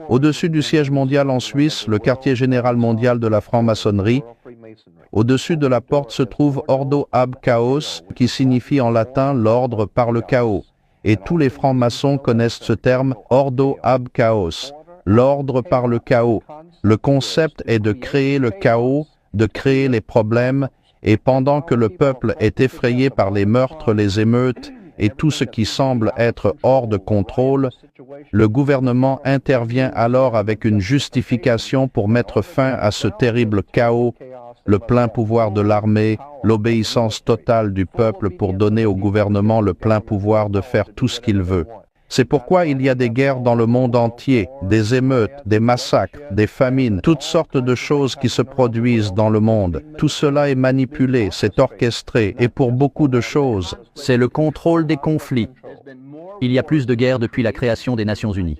Au-dessus du siège mondial en Suisse, le quartier général mondial de la franc-maçonnerie. Au-dessus de la porte se trouve Ordo ab Chaos, qui signifie en latin l'ordre par le chaos. Et tous les francs-maçons connaissent ce terme Ordo ab Chaos, l'ordre par le chaos. Le concept est de créer le chaos, de créer les problèmes, et pendant que le peuple est effrayé par les meurtres, les émeutes et tout ce qui semble être hors de contrôle, le gouvernement intervient alors avec une justification pour mettre fin à ce terrible chaos, le plein pouvoir de l'armée, l'obéissance totale du peuple pour donner au gouvernement le plein pouvoir de faire tout ce qu'il veut. C'est pourquoi il y a des guerres dans le monde entier, des émeutes, des massacres, des famines, toutes sortes de choses qui se produisent dans le monde. Tout cela est manipulé, c'est orchestré, et pour beaucoup de choses, C'est le contrôle des conflits. Il y a plus de guerres depuis la création des Nations Unies.